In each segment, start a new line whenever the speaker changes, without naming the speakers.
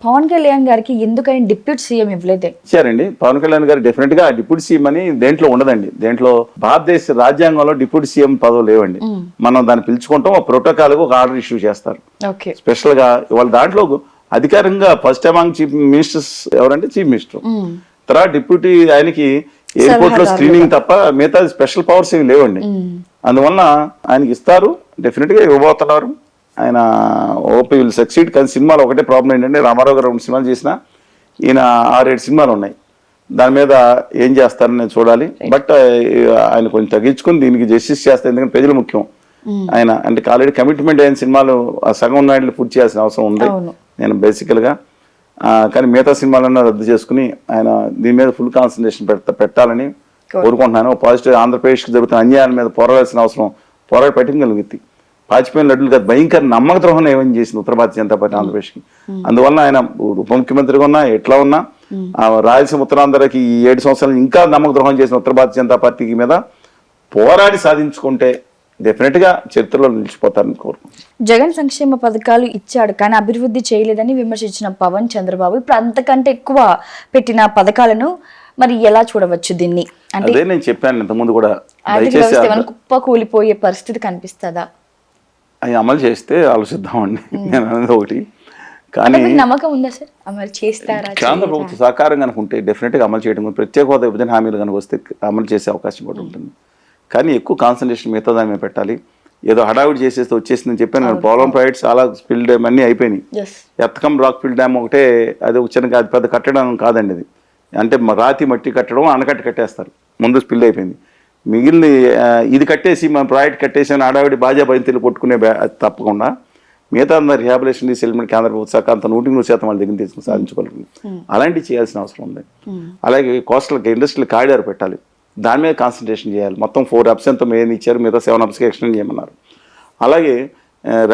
పవన్ కళ్యాణ్ గారికి ఎందుకని deputy CM ఇవ్వలేదే?
ఇచ్చారండి. పవన్ కళ్యాణ్ గారు డెఫినెట్ గా డిప్యూటీ సీఎం అని దేంట్లో ఉండదండి. దేంట్లో భారతదేశ రాజ్యాంగంలో డిప్యూటీ సీఎం పదవి లేవండి. మనం దాన్ని పిలుచుకుంటాం, ఒక ప్రోటోకాల్ ఒక ఆర్డర్ ఇష్యూ చేస్తారు స్పెషల్ గా. వాళ్ళ దాంట్లో అధికారంగా ఫస్ట్ అమాంగ్ చీఫ్ మినిస్టర్స్ ఎవరంటే చీఫ్ మినిస్టర్, తర్వాత డిప్యూటీ ఆయనకి ఎయిర్పోర్ట్ లో స్క్రీనింగ్ తప్ప మిగతా స్పెషల్ పవర్స్ ఏమి లేవండి. అందువల్ల ఆయనకి ఇస్తారు, డెఫినెట్ గా ఇవ్వబోతున్నారు. ఆయన ఓపీ విల్ సక్సీడ్. కానీ సినిమాలు ఒకటే ప్రాబ్లం ఏంటంటే, రామారావు గారు 2 సినిమాలు చేసినా ఈయన 6-7 సినిమాలు ఉన్నాయి. దాని మీద ఏం చేస్తారని నేను చూడాలి. బట్ ఆయన కొంచెం తగ్గించుకుని దీనికి జస్టిస్ చేస్తారు, ఎందుకంటే ప్రజలు ముఖ్యం. ఆయన అంటే ఆల్రెడీ కమిట్మెంట్ అయిన సినిమాలు సగం నాయుడు పూర్తి చేయాల్సిన అవసరం ఉంది నేను బేసికల్ గా. కానీ మిగతా సినిమాలన్నా రద్దు చేసుకుని ఆయన దీని మీద ఫుల్ కాన్సన్ట్రేషన్ పెట్టాలని కోరుకుంటున్నాను. పాజిటివ్ ఆంధ్రప్రదేశ్కి జరుగుతున్న అన్యాయాల మీద పోరాడాల్సిన అవసరం పోరాడి పెట్టగలిగింది. పాచిపోయిన లడ్డులు కాదు, భయంకర నమ్మక ద్రోహం ఏమని చేసింది ఉత్తర భారతీయ జనతా పార్టీ ఆంధ్రప్రదేశ్కి. అందువల్ల ఆయన ఉప ముఖ్యమంత్రిగా ఉన్నా ఎట్లా ఉన్నా రాయలసీమ ఉత్తరాంధ్రకి ఈ 7 సంవత్సరాలు ఇంకా నమ్మక ద్రోహం చేసిన ఉత్తర భారతీయ జనతా పార్టీకి మీద పోరాడి సాధించుకుంటే డెఫినెట్ గా చరిత్రలో నిలిచిపోతారని కోరుకుంటున్నాను.
జగన్ సంక్షేమ పథకాలు ఇచ్చాడు కానీ అభివృద్ధి చేయలేదని విమర్శించిన పవన్ చంద్రబాబు ఇప్పుడు అంతకంటే ఎక్కువ పెట్టిన పథకాలను మరి ఎలా చూడవచ్చు దీన్ని? అంటే
అదే నేను చెప్పాను ఇంతకుముందు కూడా,
కుప్ప కూలిపోయే పరిస్థితి కనిపిస్తుందా?
అవి అమలు చేస్తే ఆలోచిద్దామండి. నేను అనేది ఒకటి. కానీ
నమ్మకం ఉందా సార్ అమలు చేస్తారా?
కేంద్ర ప్రభుత్వ సహకారం కనుక ఉంటే డెఫినెట్ గా అమలు చేయడం, ప్రత్యేక హోదా విభజన హామీలు కనుక వస్తే అమలు చేసే అవకాశం కూడా ఉంటుంది. కానీ ఎక్కువ కాన్సన్ట్రేషన్ మిగతా దాని మీద పెట్టాలి. ఏదో హడావిడి చేసేస్తే వచ్చేసిందని చెప్పాను కానీ పోలవరం ప్రాజెక్ట్ చాలా స్పిల్ డ్యామ్ అన్నీ అయిపోయినాయి. ఎత్తకం రాక్ ఫిల్ డ్యామ్ ఒకటే, అది చిన్న అది పెద్ద కట్టడం కాదండి. అది అంటే రాతి మట్టి కట్టడం, ఆనకట్ట కట్టేస్తారు, ముందు స్పిల్ అయిపోయింది. మిగిలిన ఇది కట్టేసి మన ప్రాజెక్ట్ కట్టేసి అని హడావిడి బాజా బంతిలు కొట్టుకునే తప్పకుండా మిగతా అందరు రిహాబిలేషన్ సెటిల్మెంట్ కేంద్ర ప్రభుత్వ శాఖ అంత 100% వాళ్ళ దగ్గర తీసుకుని సాధించుకోవాలి. అలాంటివి చేయాల్సిన అవసరం ఉంది. అలాగే కోస్టల్ ఇండస్ట్రియల్ కారిడార్ పెట్టాలి, దాని మీద కాన్సన్ట్రేషన్ చేయాలి. మొత్తం 4 hubs ఎంతో మెయిన్ ఇచ్చారు, మిగతా 7 hubsకి ఎక్స్టెండ్ చేయమన్నారు. అలాగే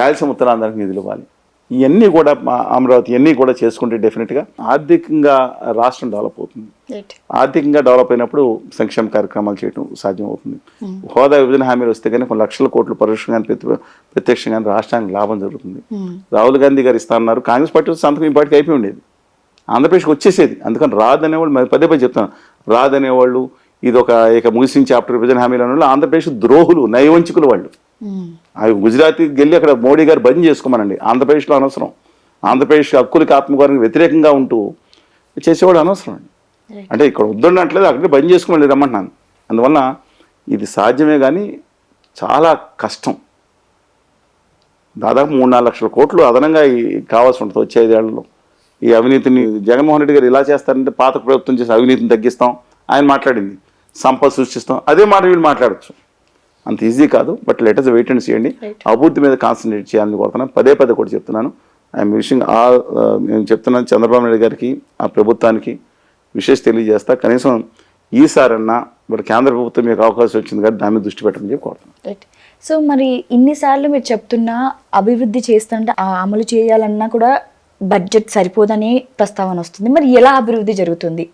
రాయలసీమ ఉత్తరాంధ్రకి నిధులు ఇవ్వాలి. ఇవన్నీ కూడా అమరావతి ఇవన్నీ కూడా చేసుకుంటే డెఫినెట్గా ఆర్థికంగా రాష్ట్రం డెవలప్ అవుతుంది. ఆర్థికంగా డెవలప్ అయినప్పుడు సంక్షేమ కార్యక్రమాలు చేయడం సాధ్యం అవుతుంది. హోదా విభజన హామీలు వస్తే కానీ కొన్ని లక్షల కోట్లు పరోక్షంగా ప్రత్యక్షంగా రాష్ట్రానికి లాభం జరుగుతుంది. రాహుల్ గాంధీ గారు ఇస్తా అన్నారు, కాంగ్రెస్ పార్టీ సంతకం ఈ పార్టీకి అయిపోయి ఉండేది, ఆంధ్రప్రదేశ్కి వచ్చేసేది. అందుకని రాదనేవాళ్ళు మరి పదే చెప్తాను, రాదనేవాళ్ళు ఇది ఒక ఇక ముగిసిన చాప్టర్ విభజన హామీలు అనేవాళ్ళు ఆంధ్రప్రదేశ్ ద్రోహులు, నయవంచికులు వాళ్ళు. అవి గుజరాత్కి వెళ్ళి అక్కడ మోడీ గారు బంద్ చేసుకోమనండి, ఆంధ్రప్రదేశ్లో అనవసరం. ఆంధ్రప్రదేశ్ హక్కులకి ఆత్మగౌరవానికి వ్యతిరేకంగా ఉంటూ చేసేవాడు అనవసరం అండి. అంటే ఇక్కడ వద్దున్నట్లేదు, అక్కడే బంద్ చేసుకోమని రమ్మంటున్నాను. అందువల్ల ఇది సాధ్యమే కానీ చాలా కష్టం. దాదాపు 3-4 లక్షల కోట్లు అదనంగా కావాల్సి ఉంటుంది వచ్చే 5 ఏళ్లలో. ఈ అవినీతిని జగన్మోహన్ రెడ్డి గారు ఎలా చేస్తారంటే, పాత ప్రభుత్వం చేసి అవినీతిని తగ్గిస్తాం ఆయన మాట్లాడింది, సంపద సృష్టిస్తాం, అదే మాట వీళ్ళు మాట్లాడచ్చు. అంత ఈజీ కాదు. But let us wait and see అండి. అభివృద్ధి మీద కాన్సన్ట్రేట్ చేయాలని కోరుతున్నాను. పదే కూడా చెప్తున్నాను. ఐఎమ్ విషింగ్ నేను చెప్తున్నాను చంద్రబాబు నాయుడు గారికి, ఆ ప్రభుత్వానికి విశేష తెలియజేస్తా. కనీసం ఈసారన్నా మరి కేంద్ర ప్రభుత్వం మీకు అవకాశం వచ్చింది కాబట్టి దాని మీద దృష్టి పెట్టమని చెప్పి కోరుతున్నాను.
సో మరి ఇన్నిసార్లు మీరు చెప్తున్నా అభివృద్ధి చేస్తుంటే అమలు చేయాలన్నా కూడా బడ్జెట్ సరిపోదనే ప్రస్తావన వస్తుంది. మరి ఎలా అభివృద్ధి జరుగుతుంది?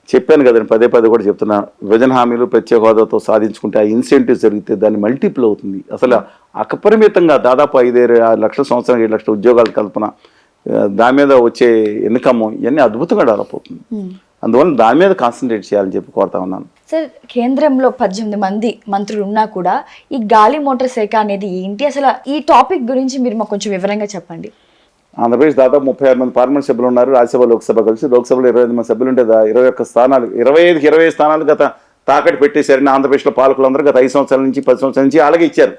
చెప్పాను కదండి, పదే కూడా చెప్తున్నా. విభజన హామీలు ప్రత్యేక హోదాతో సాధించుకుంటే ఆ ఇన్సెంటివ్స్ జరిగితే దాన్ని మల్టిపుల్ అవుతుంది. అసలు అపరిమితంగా దాదాపు 5-6 లక్షల సంవత్సరానికి 7 లక్షల ఉద్యోగాల కల్పన, దాని మీద వచ్చే ఇన్కమ్ ఇవన్నీ అద్భుతంగా డెవలప్ అవుతుంది. అందువల్ల దాని మీద కాన్సన్ట్రేట్ చేయాలని చెప్పి కోరుతా ఉన్నాను.
సార్, కేంద్రంలో 18 మంది మంత్రులు ఉన్నా కూడా ఈ గాలి మోటార్ శాఖ అనేది ఏంటి? అసలు ఈ టాపిక్ గురించి మీరు మాకు కొంచెం వివరంగా చెప్పండి.
ఆంధ్రప్రదేశ్ దాదాపు 36 మంది పార్లమెంట్ సభ్యులు ఉన్నారు. రాజ్యసభ లోక్సభ కలిసి లోక్సభలో 25 మంది సభ్యులు ఉంటే 21 స్థానాలు 25కి 20 స్థానాలు గత తాకట్టు పెట్టేశారని ఆంధ్రప్రదేశ్లో పాలకులందరూ గత 5 సంవత్సరాల నుంచి 10 సంవత్సరాల నుంచి అలాగే ఇచ్చారు.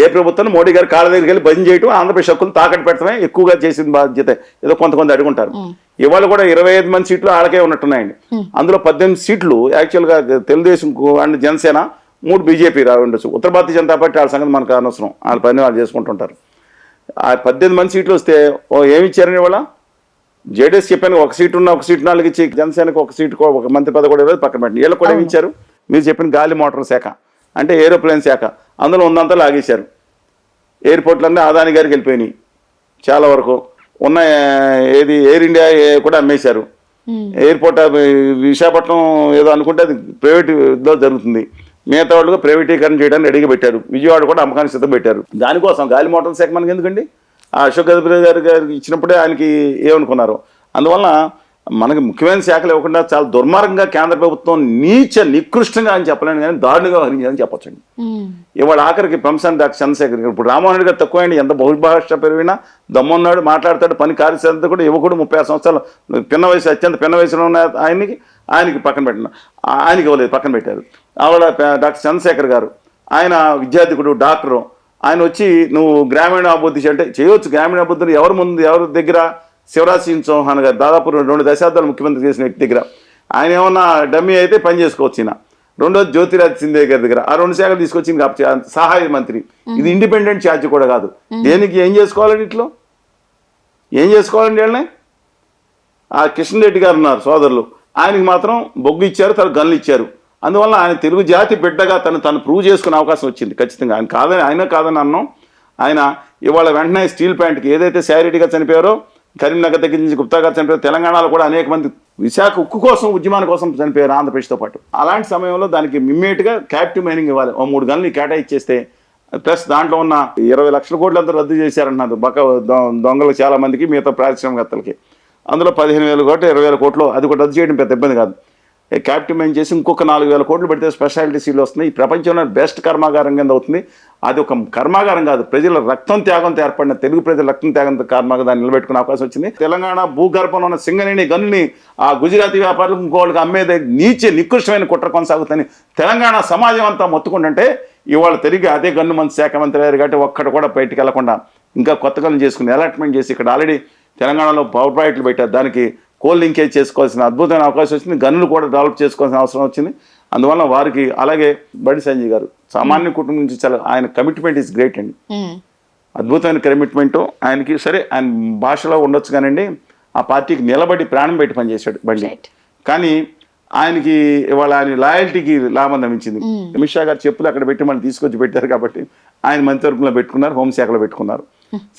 ఏ ప్రభుత్వం మోడీ గారు కాళ్ళ దగ్గరికి వెళ్ళి బంద్ చేయడం, ఆంధ్రప్రదేశ్ హక్కులు తాకట్టు పెట్టడమే ఎక్కువగా చేసిన బాధ్యత. ఏదో కొంతమంది అడుగుంటారు. ఇవాళ కూడా 25 మంది సీట్లు ఆడకే ఉన్నట్టున్నాయండి. అందులో 18 సీట్లు యాక్చువల్గా తెలుగుదేశం అండ్ జనసేన, 3 బీజేపీ రావి ఉండొచ్చు. ఉత్తర భారతీయ జనతా పార్టీ వాళ్ళ సంగతి మనకు అనవసరం, వాళ్ళ పని వాళ్ళు చేసుకుంటుంటారు. ఆ 18 మంది సీట్లు వస్తే ఏమి ఇచ్చారని వాళ్ళ జేడీఎస్ చెప్పాను, 1 సీటు ఉన్న 1 సీటు 4 ఇచ్చి జనసేనకు 1 సీటు 1 మంత్రి పదవి కూడా ఇవ్వలేదు, పక్కన పెట్టండి. వీళ్ళకి కూడా ఏమి ఇచ్చారు? మీరు చెప్పిన గాలి మోటార్ శాఖ అంటే ఏరోప్లేన్ శాఖ, అందులో ఉందంతా లాగేశారు. ఎయిర్పోర్ట్లన్నీ అదాని గారికి వెళ్ళిపోయినాయి చాలా వరకు. ఉన్న ఏది ఎయిర్ ఇండియా కూడా అమ్మేశారు. ఎయిర్పోర్ట్ విశాఖపట్నం ఏదో అనుకుంటే అది ప్రైవేట్లో జరుగుతుంది, మిగతా వాళ్ళు ప్రైవేటీకరణ చేయడానికి రెడీగా పెట్టారు. విజయవాడ కూడా అమ్మకానికి సిద్ధం పెట్టారు. దానికోసం గాలి మోటార్ శాఖ మనకి ఎందుకండి? ఆ అశోక్ గజపతి గారికి ఇచ్చినప్పుడే ఆయనకి ఏమనుకున్నారు. అందువలన మనకి ముఖ్యమైన శాఖలు ఇవ్వకుండా చాలా దుర్మార్గంగా కేంద్ర ప్రభుత్వం నికృష్టంగా అని చెప్పలేను కానీ దారుణంగా వహించిందని చెప్పొచ్చండి. ఇవాళ ఆఖరికి ప్రొఫెసర్ డాక్టర్ చంద్రశేఖర్ గారు, ఇప్పుడు రామ్మోహన్ రెడ్డి గారు తక్కువైంది, ఎంత బహుభాష పెరిగినా దమ్మున్నాడు, మాట్లాడతాడు, పని కార్యశాలతో కూడా యువకుడు 36 సంవత్సరాలు పిన్న వయసు, అత్యంత పిన్న వయసులో ఉన్న ఆయనకి పక్కన పెట్టిన ఆయనకి ఇవ్వలేదు, పక్కన పెట్టారు. ఆవిడ డాక్టర్ చంద్రశేఖర్ గారు, ఆయన విద్యార్థికుడు, డాక్టరు, ఆయన వచ్చి నువ్వు గ్రామీణ అభివృద్ధి అంటే చేయవచ్చు. గ్రామీణ అభివృద్ధిని ఎవరి దగ్గర? శివరాజ్ సింగ్ చౌహాన్ గారు, దాదాపు 2 దశాబ్దాలు ముఖ్యమంత్రి చేసిన వ్యక్తి దగ్గర. ఆయన ఏమన్నా డమ్మీ అయితే పని చేసుకోవచ్చు. ఈయన రెండోది జ్యోతిరాజ్ సింధే గారి దగ్గర ఆ 2 శాఖలు తీసుకొచ్చింది కాబట్టి సహాయ మంత్రి. ఇది ఇండిపెండెంట్ ఛార్జ్ కూడా కాదు. దేనికి ఏం చేసుకోవాలండి? ఇట్లో ఏం చేసుకోవాలండి? వీళ్ళని ఆ కిషన్ రెడ్డి గారు ఉన్నారు సోదరులు, ఆయనకి మాత్రం బొగ్గు ఇచ్చారు, తన గన్లు ఇచ్చారు. అందువల్ల ఆయన తెలుగు జాతి బిడ్డగా తను ప్రూవ్ చేసుకునే అవకాశం వచ్చింది. ఖచ్చితంగా ఆయన కాదని అన్నాం. ఆయన ఇవాళ వెంటనే స్టీల్ ప్లాంట్కి ఏదైతే శారీరెడ్డి గారు చనిపోయారో, కరీంనగర్ దగ్గర నుంచి గుప్తా గారు చనిపోయారు, తెలంగాణలో కూడా అనేక మంది విశాఖ ఉక్కు కోసం, ఉద్యమాల కోసం చనిపోయారు ఆంధ్రప్రదేశ్తో పాటు. అలాంటి సమయంలో దానికి ఇమ్మీడియట్గా క్యాప్టివ్ మైనింగ్ ఇవ్వాలి. 3 గన్లు కేటాయిచ్చేస్తే, ప్లస్ దాంట్లో ఉన్న 20 లక్షల కోట్లు అంతా రద్దు చేశారంటున్నారు దొంగలు చాలా మందికి, మిగతా పారిశ్రామికవేత్తలకి. అందులో 15,000 కోట్లు 20,000 కోట్లు అది కూడా రద్దు చేయడం పెద్ద ఇబ్బంది కాదు. క్యాప్టివ్ మైన్ చేసి ఇంకొక 4,000 కోట్లు పెడితే స్పెషాలిటీ సీలు వస్తుంది. ఈ ప్రపంచంలో బెస్ట్ కర్మాగారం కింద అవుతుంది. అది ఒక కర్మాగారం కాదు, ప్రజల రక్తం త్యాగంతో ఏర్పడిన, తెలుగు ప్రజల రక్తం త్యాగంతో కర్మాగారం దాన్ని నిలబెట్టుకునే అవకాశం వచ్చింది. తెలంగాణ భూగర్భంలో ఉన్న సింగరేణి గనుల్ని ఆ గుజరాతీ వ్యాపారులకు ఇంకోళ్ళకి అమ్మేది నికృష్టమైన కుట్ర కొనసాగుతుంది. తెలంగాణ సమాజం అంతా మొత్తుకుంటుంటే ఇవాళ తిరిగి అదే గన్ను మంత్రి శాఖ మంత్రి అయ్యారు కాబట్టి ఒక్కడు కూడా బయటికి వెళ్లకుండా ఇంకా కొత్త గన్ను చేసుకుని అలాట్మెంట్ చేసి ఇక్కడ ఆల్రెడీ తెలంగాణలో పవర్ ప్రాజెక్టులు పెట్టారు. దానికి కోల్ లింకేజ్ చేసుకోవాల్సిన అద్భుతమైన అవకాశం వచ్చింది. గన్నులు కూడా డెవలప్ చేసుకోవాల్సిన అవసరం వచ్చింది. అందువల్ల వారికి, అలాగే బండి సంజయ్ గారు సామాన్య కుటుంబం నుంచి చాలా, ఆయన కమిట్మెంట్ ఈజ్ గ్రేట్ అండి. అద్భుతమైన కమిట్మెంట్ ఆయనకి. సరే ఆయన భాషలో ఉండొచ్చు కానండి, ఆ పార్టీకి నిలబడి ప్రాణం పెట్టి పనిచేశాడు బండి. కానీ ఆయనకి ఇవాళ ఆయన లాయల్టీకి లాభం లభించింది. అమిత్ షా గారు చెప్పులు అక్కడ పెట్టి మనం తీసుకొచ్చి పెట్టారు కాబట్టి ఆయన మంత్రివర్గంలో పెట్టుకున్నారు, హోంశాఖలో పెట్టుకున్నారు.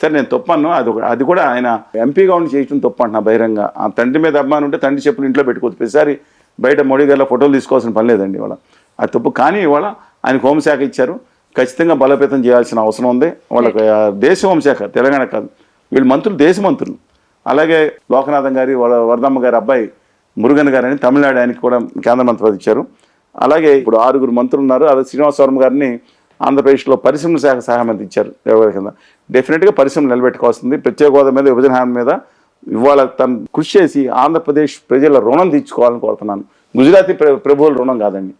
సరే నేను తప్పను, అది కూడా ఆయన ఎంపీగా ఉండి చేయటం తప్పు అంటున్నా బహిరంగ. ఆ తండ్రి మీద అభిమానం ఉంటే తండ్రి చెప్పులు ఇంట్లో పెట్టుకోవచ్చు, ప్రతిసారి బయట మోడీ గారిలో ఫోటోలు తీసుకోవాల్సిన పని లేదండి ఇవాళ. అది తప్పు. కానీ ఇవాళ ఆయనకు హోంశాఖ ఇచ్చారు, ఖచ్చితంగా బలోపేతం చేయాల్సిన అవసరం ఉంది. వాళ్ళకి దేశ హోంశాఖ, తెలంగాణ కాదు, వీళ్ళు మంత్రులు దేశ మంత్రులు. అలాగే లోకనాథన్ గారి వరదమ్మ గారి అబ్బాయి మురుగన్ గారని తమిళనాడు, ఆయనకి కూడా కేంద్ర మంత్రి ఇచ్చారు. అలాగే ఇప్పుడు 6 మంత్రులు ఉన్నారు. అదే శ్రీనివాసవరం గారిని ఆంధ్రప్రదేశ్లో పరిశ్రమల శాఖ సహాయ మంత్రి ఇచ్చారు కింద. డెఫినెట్గా పరిశ్రమలు నిలబెట్టుకోవాల్సింది. ప్రత్యేక హోదా మీద, విభజన హామీ మీద ఇవాళ తను కృషి చేసి ఆంధ్రప్రదేశ్ ప్రజల రుణం తీర్చుకోవాలని కోరుతున్నాను. గుజరాతీ ప్రభువుల రుణం కాదండి.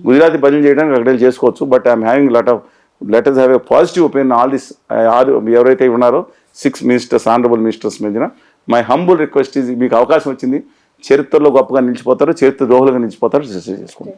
గుజరాతీ బదిలీ చేయడానికి అక్కడ చేసుకోవచ్చు. But I'm having let us have a positive opinion all this. ఎవరైతే ఉన్నారో 6 మినిస్టర్స్, ఆనరబుల్ మినిస్టర్స్ మధ్యన మై హంబుల్ రిక్వెస్ట్ ఈజ్, మీకు అవకాశం వచ్చింది, చరిత్రలో గొప్పగా నిలిచిపోతారు, చరిత్ర ద్రోహులుగా నిలిచిపోతారు, చేసుకోండి.